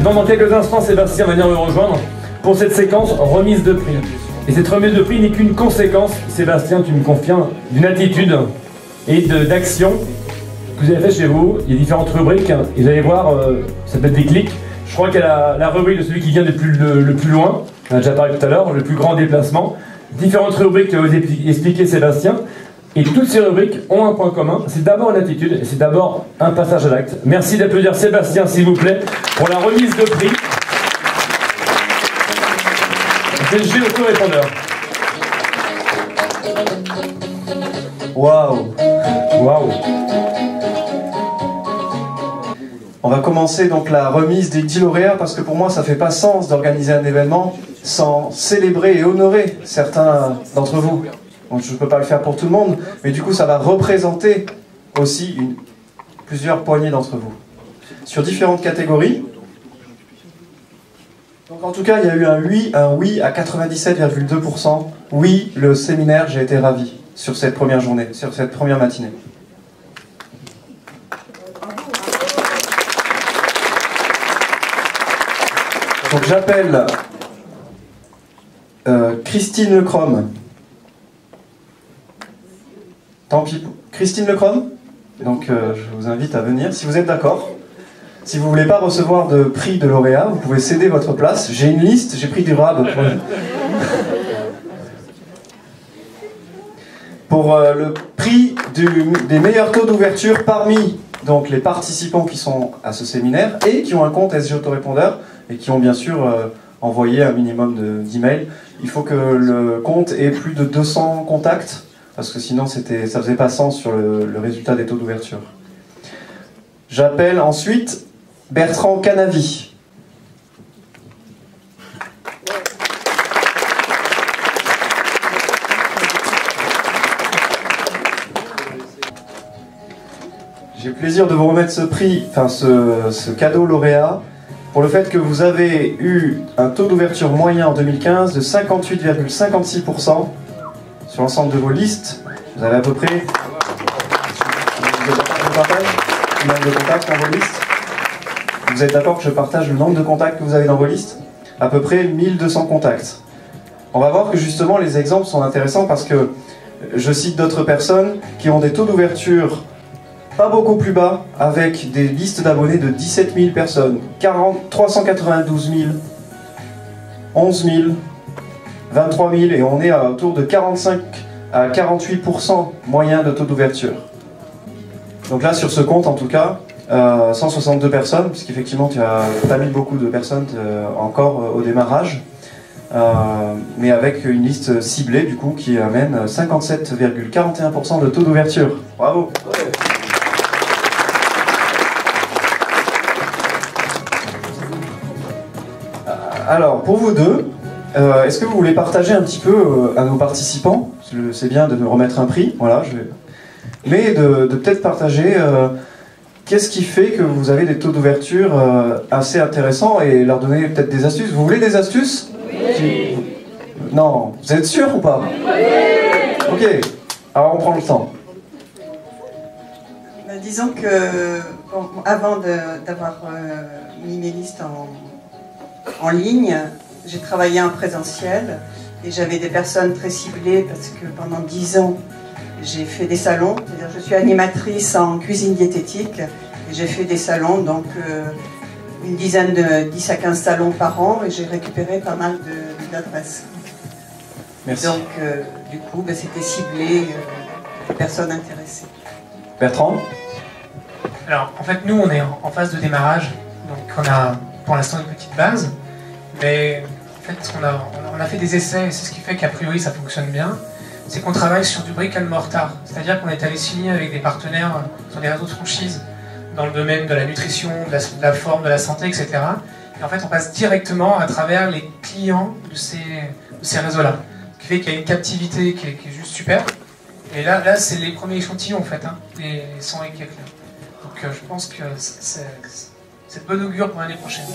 Donc dans quelques instants, Sébastien va venir me rejoindre pour cette séquence remise de prix. Et cette remise de prix n'est qu'une conséquence, Sébastien, tu me confirmes, d'une attitude et d'action que vous avez fait chez vous. Il y a différentes rubriques, et vous allez voir, ça peut être des clics. Je crois qu'il y a la rubrique de celui qui vient le plus loin, on a déjà parlé tout à l'heure, le plus grand déplacement. Différentes rubriques que vous expliquer Sébastien. Et toutes ces rubriques ont un point commun, c'est d'abord une attitude, et c'est d'abord un passage à l'acte. Merci d'applaudir Sébastien, s'il vous plaît, pour la remise de prix. C'est le G autorépondeur. Waouh! Waouh! On va commencer donc la remise des 10 lauréats parce que pour moi ça fait pas sens d'organiser un événement sans célébrer et honorer certains d'entre vous. Donc je ne peux pas le faire pour tout le monde, mais du coup ça va représenter aussi plusieurs poignées d'entre vous. Sur différentes catégories. Donc en tout cas il y a eu un oui à 97,2%. Oui, le séminaire, j'ai été ravi sur cette première journée, sur cette première matinée. Donc j'appelle Christine Lecrom. Tant pis. Christine Lecrom. Donc je vous invite à venir si vous êtes d'accord. Si vous ne voulez pas recevoir de prix de lauréat, vous pouvez céder votre place. J'ai une liste, j'ai pris du rab. Pour le prix des meilleurs taux d'ouverture parmi donc, les participants qui sont à ce séminaire et qui ont un compte SG Autorépondeur et qui ont bien sûr envoyé un minimum d'emails. Il faut que le compte ait plus de 200 contacts parce que sinon ça ne faisait pas sens sur le résultat des taux d'ouverture. J'appelle ensuite Bertrand Canavi. J'ai le plaisir de vous remettre ce prix, enfin ce cadeau lauréat, pour le fait que vous avez eu un taux d'ouverture moyen en 2015 de 58,56% sur l'ensemble de vos listes. Vous avez à peu près... Le nombre de contacts dans vos listes. Vous êtes d'accord que je partage le nombre de contacts que vous avez dans vos listes? À peu près 1200 contacts. On va voir que justement les exemples sont intéressants parce que je cite d'autres personnes qui ont des taux d'ouverture pas beaucoup plus bas, avec des listes d'abonnés de 17 000 personnes, 392 000, 11 000, 23 000, et on est autour de 45 à 48% moyen de taux d'ouverture. Donc là, sur ce compte, en tout cas, 162 personnes, puisqu'effectivement, tu n'as pas mis beaucoup de personnes encore au démarrage, mais avec une liste ciblée, du coup, qui amène 57,41% de taux d'ouverture. Bravo! Alors, pour vous deux, est-ce que vous voulez partager un petit peu à nos participants? C'est bien de me remettre un prix, voilà, mais de peut-être partager qu'est-ce qui fait que vous avez des taux d'ouverture assez intéressants et leur donner peut-être des astuces. Vous voulez des astuces? Oui. Non, vous êtes sûr ou pas? Oui. Ok, alors on prend le temps. Disons que bon, avant d'avoir mis mes listes en ligne, j'ai travaillé en présentiel et j'avais des personnes très ciblées parce que pendant 10 ans j'ai fait des salons, c'est-à-dire je suis animatrice en cuisine diététique et j'ai fait des salons, donc une dizaine de 10 à 15 salons par an et j'ai récupéré pas mal d'adresses. Merci. Donc du coup c'était ciblé les personnes intéressées. Bertrand? Alors en fait nous on est en phase de démarrage, donc on a pour l'instant une petite base, mais en fait on a fait des essais et c'est ce qui fait qu'a priori ça fonctionne bien. C'est qu'on travaille sur du brick and mortar, c'est-à-dire qu'on est allé signer avec des partenaires sur des réseaux de franchise dans le domaine de la nutrition, de la forme, de la santé, etc. Et en fait on passe directement à travers les clients de ces réseaux-là, ce qui fait qu'il y a une captivité qui est juste super. Et là c'est les premiers échantillons en fait, hein, les 100 et quelques. Donc je pense que c'est de bonne augure pour l'année prochaine.